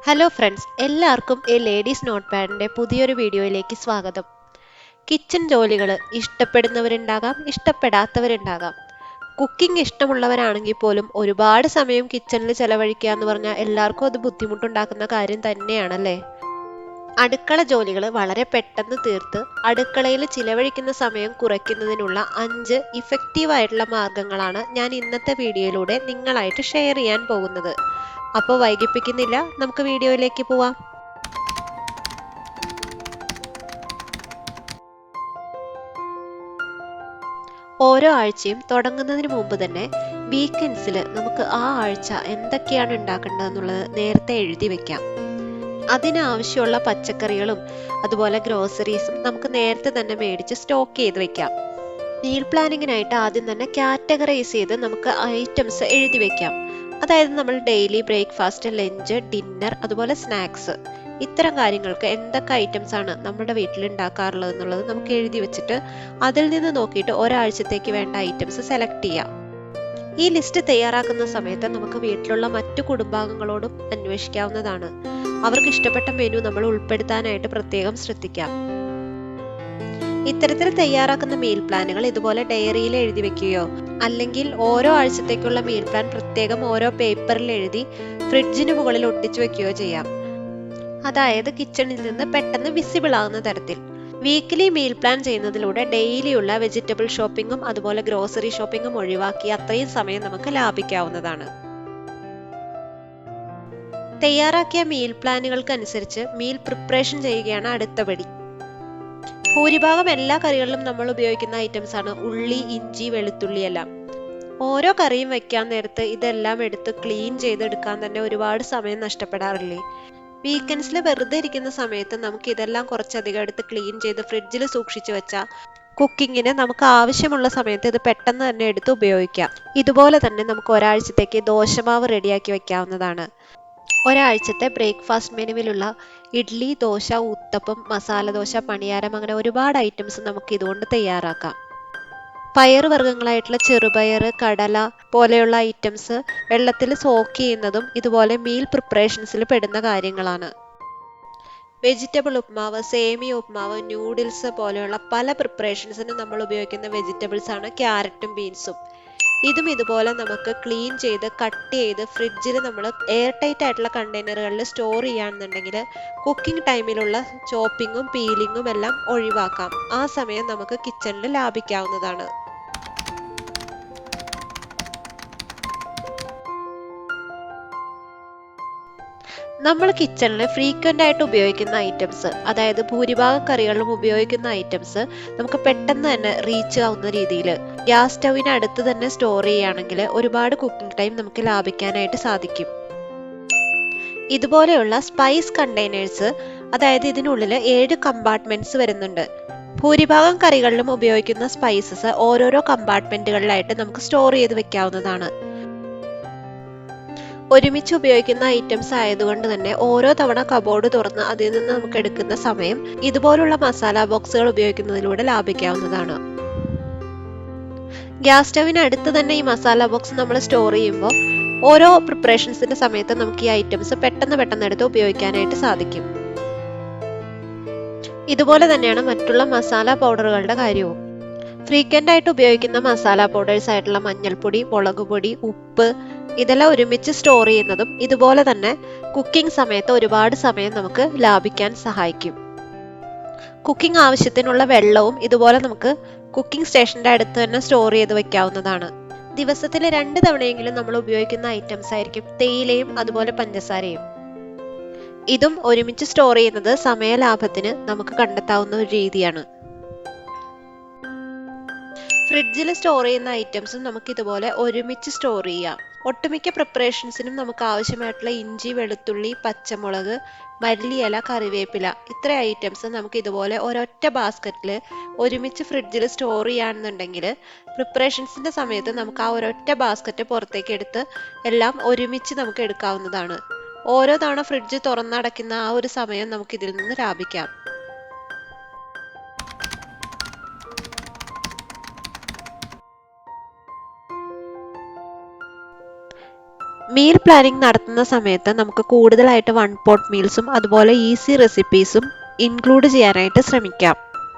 Hello friends, എല്ലാവർക്കും A ladies നോട്ട്പാഡിൻ്റെ പുതിയൊരു വീഡിയോയിലേക്ക് സ്വാഗതം. കിച്ചൺ ജോലികൾ ഇഷ്ടപ്പെടുന്നവരുണ്ടാകാം, ഇഷ്ടപ്പെടാത്തവരുണ്ടാകാം. കുക്കിംഗ് ഇഷ്ടമുള്ളവരാണെങ്കിൽ പോലും ഒരുപാട് സമയം കിച്ചണിൽ ചെലവഴിക്കുക എന്ന് പറഞ്ഞാൽ എല്ലാവർക്കും അത് ബുദ്ധിമുട്ടുണ്ടാക്കുന്ന കാര്യം തന്നെയാണല്ലേ. അടുക്കള ജോലികൾ വളരെ പെട്ടെന്ന് തീർത്ത് അടുക്കളയിൽ ചിലവഴിക്കുന്ന സമയം കുറയ്ക്കുന്നതിനുള്ള 5 ഇഫക്റ്റീവായിട്ടുള്ള മാർഗങ്ങളാണ് ഞാൻ ഇന്നത്തെ വീഡിയോയിലൂടെ നിങ്ങളായിട്ട് ഷെയർ ചെയ്യാൻ പോകുന്നത്. അപ്പോൾ വൈകിപ്പിക്കുന്നില്ല, നമുക്ക് വീഡിയോയിലേക്ക് പോവാം. ഓരോ ആഴ്ചയും തുടങ്ങുന്നതിന് മുമ്പ് തന്നെ വീക്കെൻഡ്സിൽ നമുക്ക് ആ ആഴ്ച എന്തൊക്കെയാണ് ഉണ്ടാക്കേണ്ടതെന്നുള്ളത് നേരത്തെ എഴുതി വെക്കാം. അതിനാവശ്യമുള്ള പച്ചക്കറികളും അതുപോലെ ഗ്രോസറീസും നമുക്ക് നേരത്തെ തന്നെ മേടിച്ച് സ്റ്റോക്ക് ചെയ്ത് വെക്കാം. മീൽ പ്ലാനിങ്ങിനായിട്ട് ആദ്യം തന്നെ കാറ്റഗറൈസ് ചെയ്ത് നമുക്ക് ഐറ്റംസ് എഴുതി വെക്കാം. അതായത് നമ്മൾ ഡെയിലി ബ്രേക്ക്ഫാസ്റ്റ്, ലഞ്ച്, ഡിന്നർ, അതുപോലെ സ്നാക്സ്, ഇത്തരം കാര്യങ്ങൾക്ക് എന്തൊക്കെ ഐറ്റംസ് ആണ് നമ്മുടെ വീട്ടിൽ ഉണ്ടാക്കാറുള്ളത് എന്നുള്ളത് നമുക്ക് എഴുതി വെച്ചിട്ട് അതിൽ നിന്ന് നോക്കിയിട്ട് ഒരാഴ്ചത്തേക്ക് വേണ്ട ഐറ്റംസ് സെലക്ട് ചെയ്യാം. ഈ ലിസ്റ്റ് തയ്യാറാക്കുന്ന സമയത്ത് നമുക്ക് വീട്ടിലുള്ള മറ്റു കുടുംബാംഗങ്ങളോടും അന്വേഷിക്കാവുന്നതാണ്. അവർക്ക് ഇഷ്ടപ്പെട്ട മെനു നമ്മൾ ഉൾപ്പെടുത്താനായിട്ട് പ്രത്യേകം ശ്രദ്ധിക്കാം. ഇത്തരത്തിൽ തയ്യാറാക്കുന്ന മീൽ പ്ലാനുകൾ ഇതുപോലെ ഡയറിയിൽ എഴുതി വെക്കുകയോ അല്ലെങ്കിൽ ഓരോ ആഴ്ചത്തേക്കുള്ള മീൽ പ്ലാൻ പ്രത്യേകം ഓരോ പേപ്പറിൽ എഴുതി ഫ്രിഡ്ജിന് മുകളിൽ ഒട്ടിച്ചു വെക്കുകയോ ചെയ്യാം. അതായത് കിച്ചണിൽ നിന്ന് പെട്ടെന്ന് വിസിബിൾ ആകുന്ന തരത്തിൽ. വീക്കിലി മീൽ പ്ലാൻ ചെയ്യുന്നതിലൂടെ ഡെയിലിയുള്ള വെജിറ്റബിൾ ഷോപ്പിങ്ങും അതുപോലെ ഗ്രോസറി ഷോപ്പിങ്ങും ഒഴിവാക്കി അത്രയും സമയം നമുക്ക് ലാഭിക്കാവുന്നതാണ്. തയ്യാറാക്കിയ മീൽ പ്ലാനുകൾക്കനുസരിച്ച് മീൽ പ്രിപ്പറേഷൻ ചെയ്യുകയാണ് അടുത്ത പടി. ഭൂരിഭാഗം എല്ലാ കറികളിലും നമ്മൾ ഉപയോഗിക്കുന്ന ഐറ്റംസ് ആണ് ഉള്ളി, ഇഞ്ചി, വെളുത്തുള്ളി എല്ലാം. ഓരോ കറിയും വെക്കാൻ നേരത്ത് ഇതെല്ലാം എടുത്ത് ക്ലീൻ ചെയ്തെടുക്കാൻ തന്നെ ഒരുപാട് സമയം നഷ്ടപ്പെടാറില്ലേ. വീക്കെൻഡ്സിൽ വെറുതെ ഇരിക്കുന്ന സമയത്ത് നമുക്ക് ഇതെല്ലാം കുറച്ചധികം എടുത്ത് ക്ലീൻ ചെയ്ത് ഫ്രിഡ്ജിൽ സൂക്ഷിച്ചു വെച്ചാൽ കുക്കിങ്ങിന് നമുക്ക് ആവശ്യമുള്ള സമയത്ത് ഇത് പെട്ടെന്ന് തന്നെ എടുത്ത് ഉപയോഗിക്കാം. ഇതുപോലെ തന്നെ നമുക്ക് ഒരാഴ്ചത്തേക്ക് ദോശമാവ് റെഡിയാക്കി വെക്കാവുന്നതാണ്. ഒരാഴ്ചത്തെ ബ്രേക്ക്ഫാസ്റ്റ് മെനുവിലുള്ള ഇഡ്ഡലി, ദോശ, ഊത്തപ്പം, മസാല ദോശ, പണിയാരം, അങ്ങനെ ഒരുപാട് ഐറ്റംസ് നമുക്ക് ഇതുകൊണ്ട് തയ്യാറാക്കാം. പയർ വർഗ്ഗങ്ങളായിട്ടുള്ള ചെറുപയർ, കടല പോലെയുള്ള ഐറ്റംസ് വെള്ളത്തിൽ സോക്ക് ചെയ്യുന്നതും ഇതുപോലെ മീൽ പ്രിപ്പറേഷൻസിൽ പെടുന്ന കാര്യങ്ങളാണ്. വെജിറ്റബിൾ ഉപ്മാവ്, സേമിയ ഉപ്മാവ്, ന്യൂഡിൽസ് പോലെയുള്ള പല പ്രിപ്പറേഷൻസിനും നമ്മൾ ഉപയോഗിക്കുന്ന വെജിറ്റബിൾസ് ആണ് ക്യാരറ്റും ബീൻസും. ഇതും ഇതുപോലെ നമുക്ക് ക്ലീൻ ചെയ്ത് കട്ട് ചെയ്ത് ഫ്രിഡ്ജിൽ നമ്മൾ എയർ ടൈറ്റ് ആയിട്ടുള്ള കണ്ടെയ്നറുകളിൽ സ്റ്റോർ ചെയ്യുകയാണെന്നുണ്ടെങ്കിൽ കുക്കിംഗ് ടൈമിലുള്ള ചോപ്പിങ്ങും പീലിങ്ങും എല്ലാം ഒഴിവാക്കാം. ആ സമയം നമുക്ക് കിച്ചണിൽ ലാഭിക്കാവുന്നതാണ്. നമ്മൾ കിച്ചണിൽ ഫ്രീക്വൻ്റ് ആയിട്ട് ഉപയോഗിക്കുന്ന ഐറ്റംസ്, അതായത് ഭൂരിഭാഗം കറികളിലും ഉപയോഗിക്കുന്ന ഐറ്റംസ് നമുക്ക് പെട്ടെന്ന് തന്നെ റീച്ച് ആവുന്ന രീതിയിൽ ഗ്യാസ് സ്റ്റൗവിന് അടുത്ത് തന്നെ സ്റ്റോർ ചെയ്യുകയാണെങ്കിൽ ഒരുപാട് കുക്കിംഗ് ടൈം നമുക്ക് ലാഭിക്കാനായിട്ട് സാധിക്കും. ഇതുപോലെയുള്ള സ്പൈസ് കണ്ടെയ്നേഴ്സ്, അതായത് ഇതിനുള്ളിൽ 7 കമ്പാർട്ട്മെന്റ്സ് വരുന്നുണ്ട്. ഭൂരിഭാഗം കറികളിലും ഉപയോഗിക്കുന്ന സ്പൈസസ് ഓരോരോ കമ്പാർട്ട്മെന്റുകളിലായിട്ട് നമുക്ക് സ്റ്റോർ ചെയ്ത് വെക്കാവുന്നതാണ്. ഒരുമിച്ച് ഉപയോഗിക്കുന്ന ഐറ്റംസ് ആയതുകൊണ്ട് തന്നെ ഓരോ തവണ കബോർഡ് തുറന്ന് അതിൽ നിന്ന് നമുക്ക് എടുക്കുന്ന സമയം ഇതുപോലുള്ള മസാല ബോക്സുകൾ ഉപയോഗിക്കുന്നതിലൂടെ ലാഭിക്കാവുന്നതാണ്. ഗ്യാസ് സ്റ്റവിന് അടുത്ത് തന്നെ ഈ മസാല ബോക്സ് നമ്മൾ സ്റ്റോർ ചെയ്യുമ്പോൾ ഓരോ പ്രിപ്പറേഷൻസിന്റെ സമയത്ത് നമുക്ക് ഈ ഐറ്റംസ് പെട്ടെന്ന് എടുത്ത് ഉപയോഗിക്കാനായിട്ട് സാധിക്കും. ഇതുപോലെ തന്നെയാണ് മറ്റുള്ള മസാല പൗഡറുകളുടെ കാര്യവും. ഫ്രീക്വൻ്റ് ആയിട്ട് ഉപയോഗിക്കുന്ന മസാല പൗഡേഴ്സ് ആയിട്ടുള്ള മഞ്ഞൾപ്പൊടി, മുളകുപൊടി, ഉപ്പ്, ഇതെല്ലാം ഒരുമിച്ച് സ്റ്റോർ ചെയ്യുന്നതും ഇതുപോലെ തന്നെ കുക്കിംഗ് സമയത്ത് ഒരുപാട് സമയം നമുക്ക് ലാഭിക്കാൻ സഹായിക്കും. കുക്കിംഗ് ആവശ്യത്തിനുള്ള വെള്ളവും ഇതുപോലെ നമുക്ക് കുക്കിംഗ് സ്റ്റേഷന്റെ അടുത്ത് തന്നെ സ്റ്റോർ ചെയ്ത് വെക്കാവുന്നതാണ്. ദിവസത്തിൽ 2 തവണയെങ്കിലും നമ്മൾ ഉപയോഗിക്കുന്ന ഐറ്റംസ് ആയിരിക്കും തേയിലയും അതുപോലെ പഞ്ചസാരയും. ഇതും ഒരുമിച്ച് സ്റ്റോർ ചെയ്യുന്നത് സമയ ലാഭത്തിന് നമുക്ക് കണ്ടെത്താവുന്ന ഒരു രീതിയാണ്. ഫ്രിഡ്ജിൽ സ്റ്റോർ ചെയ്യുന്ന ഐറ്റംസും നമുക്ക് ഇതുപോലെ ഒരുമിച്ച് സ്റ്റോർ ചെയ്യാം. ഒട്ടുമിക്ക പ്രിപ്പറേഷൻസിനും നമുക്ക് ആവശ്യമായിട്ടുള്ള ഇഞ്ചി, വെളുത്തുള്ളി, പച്ചമുളക്, മല്ലിയില, കറിവേപ്പില, ഇത്ര ഐറ്റംസ് നമുക്ക് ഇതുപോലെ ഒരൊറ്റ ബാസ്ക്കറ്റിൽ ഒരുമിച്ച് ഫ്രിഡ്ജിൽ സ്റ്റോർ ചെയ്യുകയാണെന്നുണ്ടെങ്കിൽ പ്രിപ്പറേഷൻസിന്റെ സമയത്ത് നമുക്ക് ആ ഒരൊറ്റ ബാസ്ക്കറ്റ് പുറത്തേക്ക് എടുത്ത് എല്ലാം ഒരുമിച്ച് നമുക്ക് എടുക്കാവുന്നതാണ്. ഓരോ തവണ ഫ്രിഡ്ജ് തുറന്നടയ്ക്കുന്ന ആ ഒരു സമയം നമുക്ക് ഇതിൽ നിന്ന് ലാഭിക്കാം. മീൽ പ്ലാനിംഗ് നടത്തുന്ന സമയത്ത് നമുക്ക് കൂടുതലായിട്ട് വൺ പോട്ട് മീൽസും അതുപോലെ ഈസി റെസിപ്പീസും ഇൻക്ലൂഡ് ചെയ്യാനായിട്ട് ശ്രമിക്കാം.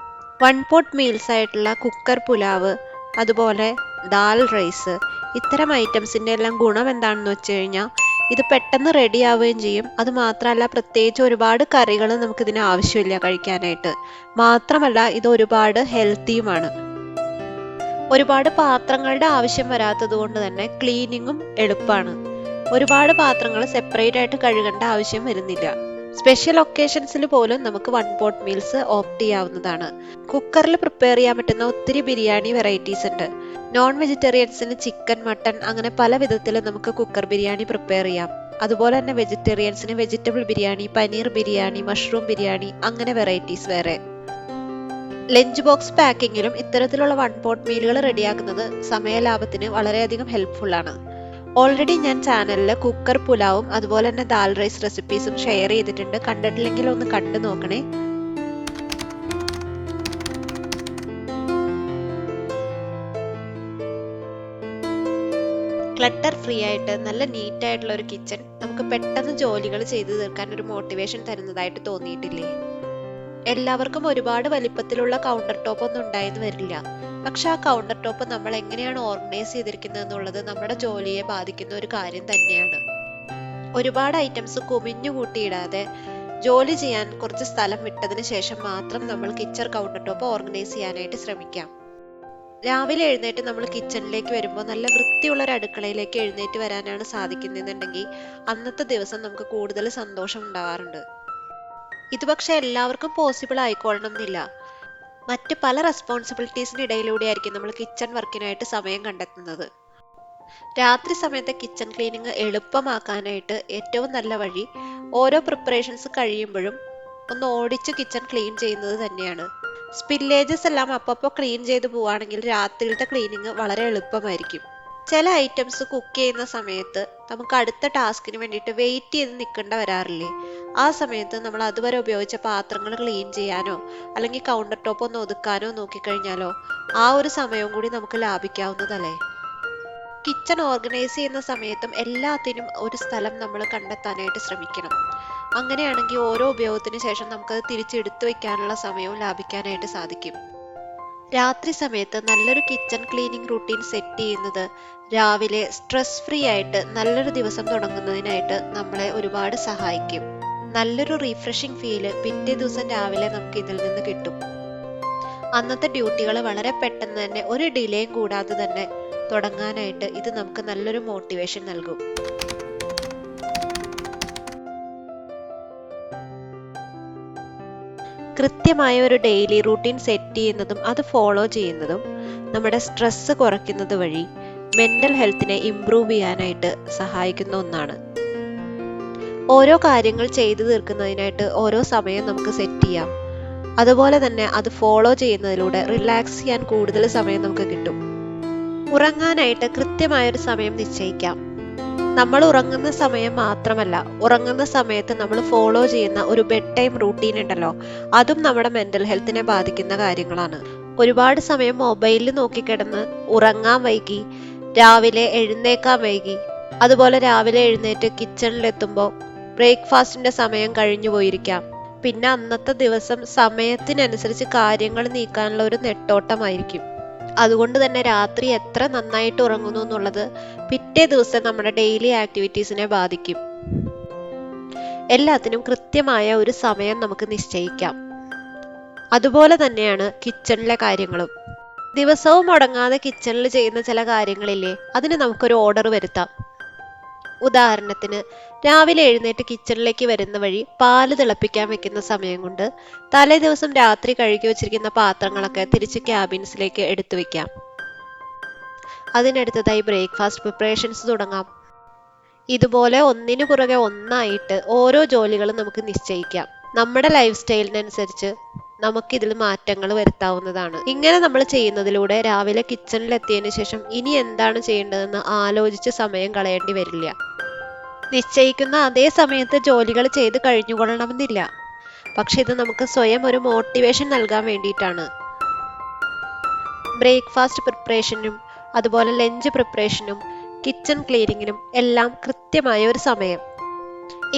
വൺ പോട്ട് മീൽസ് ആയിട്ടുള്ള കുക്കർ പുലാവ്, അതുപോലെ ദാൽ റൈസ്, ഇത്തരം ഐറ്റംസിൻ്റെ എല്ലാം ഗുണം എന്താണെന്ന് വെച്ച് കഴിഞ്ഞാൽ ഇത് പെട്ടെന്ന് റെഡി ആവുകയും ചെയ്യും. അത് മാത്രമല്ല, പ്രത്യേകിച്ച് ഒരുപാട് കറികൾ നമുക്കിതിന് ആവശ്യമില്ല കഴിക്കാനായിട്ട്. മാത്രമല്ല, ഇത് ഒരുപാട് ഹെൽത്തിയുമാണ്. ഒരുപാട് പാത്രങ്ങളുടെ ആവശ്യം വരാത്തത് കൊണ്ട് തന്നെ ക്ലീനിങ്ങും എളുപ്പമാണ്. ഒരുപാട് പാത്രങ്ങൾ സെപ്പറേറ്റ് ആയിട്ട് കഴുകേണ്ട ആവശ്യം വരുന്നില്ല. സ്പെഷ്യൽ ഒക്കേഷൻസിൽ പോലും നമുക്ക് വൺ പോട്ട് മീൽസ് ഓപ്റ്റ് ചെയ്യാവുന്നതാണ്. കുക്കറിൽ പ്രിപ്പയർ ചെയ്യാൻ പറ്റുന്ന ഒത്തിരി ബിരിയാണി വെറൈറ്റീസ് ഉണ്ട്. നോൺ വെജിറ്റേറിയൻസിന് ചിക്കൻ, മട്ടൺ അങ്ങനെ പല വിധത്തിൽ നമുക്ക് കുക്കർ ബിരിയാണി പ്രിപ്പയർ ചെയ്യാം. അതുപോലെ തന്നെ വെജിറ്റേറിയൻസിന് വെജിറ്റബിൾ ബിരിയാണി, പനീർ ബിരിയാണി, മഷ്റൂം ബിരിയാണി അങ്ങനെ വെറൈറ്റീസ് വേറെ. ലഞ്ച് ബോക്സ് പാക്കിങ്ങിലും ഇത്തരത്തിലുള്ള വൺ പോട്ട് മീലുകൾ റെഡിയാക്കുന്നത് സമയലാഭത്തിന് വളരെയധികം ഹെൽപ്ഫുൾ ആണ്. ഓൾറെഡി ഞാൻ ചാനലിൽ കുക്കർ പുലാവും അതുപോലെ തന്നെ ദാൽ റൈസ് റെസിപ്പീസും ഷെയർ ചെയ്തിട്ടുണ്ട്. കണ്ടിട്ടില്ലെങ്കിൽ ഒന്ന് കണ്ടു നോക്കണേ. ക്ലട്ടർ ഫ്രീ ആയിട്ട് നല്ല നീറ്റ് ആയിട്ടുള്ള ഒരു കിച്ചൺ നമുക്ക് പെട്ടെന്ന് ജോലികൾ ചെയ്തു തീർക്കാൻ ഒരു മോട്ടിവേഷൻ തരുന്നതായിട്ട് തോന്നിയിട്ടില്ലേ? എല്ലാവർക്കും ഒരുപാട് വലിപ്പത്തിലുള്ള കൗണ്ടർ ടോപ്പ് ഒന്നും ഉണ്ടായെന്ന് വരില്ല. പക്ഷെ ആ കൗണ്ടർ ടോപ്പ് നമ്മൾ എങ്ങനെയാണ് ഓർഗനൈസ് ചെയ്തിരിക്കുന്നത് എന്നുള്ളത് നമ്മുടെ ജോലിയെ ബാധിക്കുന്ന ഒരു കാര്യം തന്നെയാണ്. ഒരുപാട് ഐറ്റംസ് കുമിഞ്ഞു കൂട്ടിയിടാതെ ജോലി ചെയ്യാൻ കുറച്ച് സ്ഥലം വിട്ടതിന് ശേഷം മാത്രം നമ്മൾ കിച്ചൺ കൗണ്ടർ ടോപ്പ് ഓർഗനൈസ് ചെയ്യാനായിട്ട് ശ്രമിക്കാം. രാവിലെ എഴുന്നേറ്റ് നമ്മൾ കിച്ചണിലേക്ക് വരുമ്പോൾ നല്ല വൃത്തിയുള്ള ഒരു അടുക്കളയിലേക്ക് എഴുന്നേറ്റ് വരാനാണ് സാധിക്കുന്നതെന്നുണ്ടെങ്കിൽ അന്നത്തെ ദിവസം നമുക്ക് കൂടുതൽ സന്തോഷം ഉണ്ടാവാറുണ്ട്. ഇത് പക്ഷെ എല്ലാവർക്കും പോസിബിൾ ആയിക്കൊള്ളണം എന്നില്ല. മറ്റ് പല റെസ്പോൺസിബിലിറ്റീസിന് ഇടയിലൂടെ ആയിരിക്കും നമ്മൾ കിച്ചൺ വർക്കിനായിട്ട് സമയം കണ്ടെത്തുന്നത്. രാത്രി സമയത്തെ കിച്ചൺ ക്ലീനിങ് എളുപ്പമാക്കാനായിട്ട് ഏറ്റവും നല്ല വഴി ഓരോ പ്രിപ്പറേഷൻസ് കഴിയുമ്പോഴും ഒന്ന് ഓടിച്ച് കിച്ചൺ ക്ലീൻ ചെയ്യുന്നത് തന്നെയാണ്. സ്പില്ലേജസ് എല്ലാം അപ്പപ്പോൾ ക്ലീൻ ചെയ്ത് പോവുകയാണെങ്കിൽ രാത്രിയിലത്തെ ക്ലീനിങ് വളരെ എളുപ്പമായിരിക്കും. ചില ഐറ്റംസ് കുക്ക് ചെയ്യുന്ന സമയത്ത് നമുക്ക് അടുത്ത ടാസ്കിന് വേണ്ടിയിട്ട് വെയിറ്റ് ചെയ്ത് നിൽക്കേണ്ട വരാറില്ലേ? ആ സമയത്ത് നമ്മൾ അതുവരെ ഉപയോഗിച്ച പാത്രങ്ങൾ ക്ലീൻ ചെയ്യാനോ അല്ലെങ്കിൽ കൗണ്ടർ ടോപ്പ് ഒന്ന് ഒതുക്കാനോ നോക്കിക്കഴിഞ്ഞാലോ ആ ഒരു സമയവും കൂടി നമുക്ക് ലാഭിക്കാവുന്നതല്ലേ? കിച്ചൺ ഓർഗനൈസ് ചെയ്യുന്ന സമയത്തും എല്ലാത്തിനും ഒരു സ്ഥലം നമ്മൾ കണ്ടെത്താനായിട്ട് ശ്രമിക്കണം. അങ്ങനെയാണെങ്കിൽ ഓരോ ഉപയോഗത്തിന് ശേഷം നമുക്കത് തിരിച്ചെടുത്തു വെക്കാനുള്ള സമയവും ലാഭിക്കാനായിട്ട് സാധിക്കും. രാത്രി സമയത്ത് നല്ലൊരു കിച്ചൺ ക്ലീനിങ് റൂട്ടീൻ സെറ്റ് ചെയ്യുന്നത് രാവിലെ സ്ട്രെസ് ഫ്രീ ആയിട്ട് നല്ലൊരു ദിവസം തുടങ്ങുന്നതിനായിട്ട് നമ്മളെ ഒരുപാട് സഹായിക്കും. നല്ലൊരു റീഫ്രഷിംഗ് ഫീല് പിറ്റേ ദിവസം രാവിലെ നമുക്ക് ഇതിൽ നിന്ന് കിട്ടും. അന്നത്തെ ഡ്യൂട്ടികൾ വളരെ പെട്ടെന്ന് തന്നെ ഒരു ഡിലേയും കൂടാതെ തന്നെ തുടങ്ങാനായിട്ട് ഇത് നമുക്ക് നല്ലൊരു മോട്ടിവേഷൻ നൽകും. കൃത്യമായ ഒരു ഡെയിലി റൂട്ടീൻ സെറ്റ് ചെയ്യുന്നതും അത് ഫോളോ ചെയ്യുന്നതും നമ്മുടെ സ്ട്രെസ് കുറയ്ക്കുന്നത് വഴി മെന്റൽ ഹെൽത്തിനെ ഇംപ്രൂവ് ചെയ്യാനായിട്ട് സഹായിക്കുന്ന ഒന്നാണ്. ഓരോ കാര്യങ്ങൾ ചെയ്തു തീർക്കുന്നതിനായിട്ട് ഓരോ സമയം നമുക്ക് സെറ്റ് ചെയ്യാം. അതുപോലെ തന്നെ അത് ഫോളോ ചെയ്യുന്നതിലൂടെ റിലാക്സ് ചെയ്യാൻ കൂടുതൽ സമയം നമുക്ക് കിട്ടും. ഉറങ്ങാനായിട്ട് കൃത്യമായൊരു സമയം നിശ്ചയിക്കാം. നമ്മൾ ഉറങ്ങുന്ന സമയം മാത്രമല്ല, ഉറങ്ങുന്ന സമയത്ത് നമ്മൾ ഫോളോ ചെയ്യുന്ന ഒരു ബെഡ് ടൈം റൂട്ടീൻ ഉണ്ടല്ലോ, അതും നമ്മുടെ മെന്റൽ ഹെൽത്തിനെ ബാധിക്കുന്ന കാര്യങ്ങളാണ്. ഒരുപാട് സമയം മൊബൈലിൽ നോക്കിക്കിടന്ന് ഉറങ്ങാൻ വൈകി, രാവിലെ എഴുന്നേക്കാൻ വൈകി, അതുപോലെ രാവിലെ എഴുന്നേറ്റ് കിച്ചണിലെത്തുമ്പോൾ ബ്രേക്ക്ഫാസ്റ്റിന്റെ സമയം കഴിഞ്ഞു പോയിരിക്കാം. പിന്നെ അന്നത്തെ ദിവസം സമയത്തിനനുസരിച്ച് കാര്യങ്ങൾ നീക്കാനുള്ള ഒരു നെട്ടോട്ടമായിരിക്കും. അതുകൊണ്ട് തന്നെ രാത്രി എത്ര നന്നായിട്ട് ഉറങ്ങുന്നു എന്നുള്ളത് പിറ്റേ ദിവസം നമ്മുടെ ഡെയിലി ആക്ടിവിറ്റീസിനെ ബാധിക്കും. എല്ലാത്തിനും കൃത്യമായ ഒരു സമയം നമുക്ക് നിശ്ചയിക്കാം. അതുപോലെ തന്നെയാണ് കിച്ചണിലെ കാര്യങ്ങളും. ദിവസവും മുടങ്ങാതെ കിച്ചണിൽ ചെയ്യുന്ന ചില കാര്യങ്ങളില്ലേ, അതിന് നമുക്കൊരു ഓർഡർ വരുത്താം. ഉദാഹരണത്തിന്, രാവിലെ എഴുന്നേറ്റ് കിച്ചണിലേക്ക് വരുന്ന വഴി പാല് തിളപ്പിക്കാൻ വെക്കുന്ന സമയം കൊണ്ട് തലേ ദിവസം രാത്രി കഴുകി വെച്ചിരിക്കുന്ന പാത്രങ്ങളൊക്കെ തിരിച്ച് ക്യാബിൻസിലേക്ക് എടുത്തു വെക്കാം. അതിനടുത്തതായി ബ്രേക്ക്ഫാസ്റ്റ് പ്രിപ്പറേഷൻസ് തുടങ്ങാം. ഇതുപോലെ ഒന്നിനു പുറകെ ഒന്നായിട്ട് ഓരോ ജോലികളും നമുക്ക് നിശ്ചയിക്കാം. നമ്മുടെ ലൈഫ് സ്റ്റൈലിനനുസരിച്ച് നമുക്കിതിൽ മാറ്റങ്ങൾ വരുത്താവുന്നതാണ്. ഇങ്ങനെ നമ്മൾ ചെയ്യുന്നതിലൂടെ രാവിലെ കിച്ചണിൽ എത്തിയതിനു ശേഷം ഇനി എന്താണ് ചെയ്യേണ്ടതെന്ന് ആലോചിച്ച് സമയം കളയേണ്ടി വരില്ല. നിശ്ചയിക്കുന്ന അതേ സമയത്ത് ജോലികൾ ചെയ്ത് കഴിഞ്ഞുകൊള്ളണമെന്നില്ല. പക്ഷെ ഇത് നമുക്ക് സ്വയം ഒരു മോട്ടിവേഷൻ നൽകാൻ വേണ്ടിയിട്ടാണ്. ബ്രേക്ക്ഫാസ്റ്റ് പ്രിപ്പറേഷനും അതുപോലെ ലഞ്ച് പ്രിപ്പറേഷനും കിച്ചൺ ക്ലീനിങ്ങിനും എല്ലാം കൃത്യമായ ഒരു സമയം.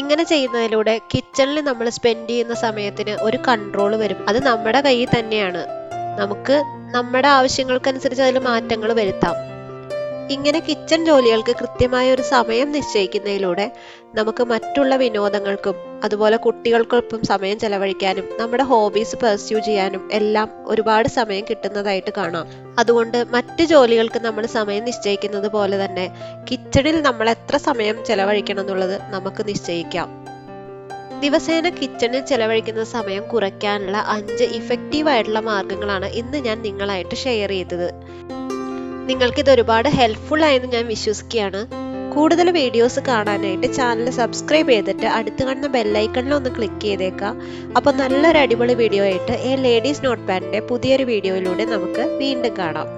ഇങ്ങനെ ചെയ്യുന്നതിലൂടെ കിച്ചണിൽ നമ്മൾ സ്പെൻഡ് ചെയ്യുന്ന സമയത്തിന് ഒരു കൺട്രോൾ വരും. അത് നമ്മുടെ കയ്യിൽ തന്നെയാണ്. നമുക്ക് നമ്മുടെ ആവശ്യങ്ങൾക്കനുസരിച്ച് അതിൽ മാറ്റങ്ങൾ വരുത്താം. ഇങ്ങനെ കിച്ചൺ ജോലികൾക്ക് കൃത്യമായ ഒരു സമയം നിശ്ചയിക്കുന്നതിലൂടെ നമുക്ക് മറ്റുള്ള വിനോദങ്ങൾക്കും അതുപോലെ കുട്ടികൾക്കൊപ്പം സമയം ചെലവഴിക്കാനും നമ്മുടെ ഹോബീസ് പെർസ്യൂ ചെയ്യാനും എല്ലാം ഒരുപാട് സമയം കിട്ടുന്നതായിട്ട് കാണാം. അതുകൊണ്ട് മറ്റു ജോലികൾക്ക് നമ്മൾ സമയം നിശ്ചയിക്കുന്നത് പോലെ തന്നെ കിച്ചണിൽ നമ്മൾ എത്ര സമയം ചെലവഴിക്കണം എന്നുള്ളത് നമുക്ക് നിശ്ചയിക്കാം. ദിവസേന കിച്ചണിൽ ചെലവഴിക്കുന്ന സമയം കുറയ്ക്കാനുള്ള 5 ഇഫക്റ്റീവ് ആയിട്ടുള്ള മാർഗങ്ങളാണ് ഇന്ന് ഞാൻ നിങ്ങളായിട്ട് ഷെയർ ചെയ്തത്. നിങ്ങൾക്കിത് ഒരുപാട് ഹെൽപ്ഫുൾ ആയെന്ന് ഞാൻ വിശ്വസിക്കുകയാണ്. കൂടുതൽ വീഡിയോസ് കാണാനായിട്ട് ചാനൽ സബ്സ്ക്രൈബ് ചെയ്തിട്ട് അടുത്ത് കാണുന്ന ബെല്ലൈക്കണിൽ ഒന്ന് ക്ലിക്ക് ചെയ്തേക്കാം. അപ്പോൾ നല്ലൊരു അടിപൊളി വീഡിയോ ആയിട്ട് ലേഡീസ് നോട്ട്പാഡിൻ്റെ പുതിയൊരു വീഡിയോയിലൂടെ നമുക്ക് വീണ്ടും കാണാം.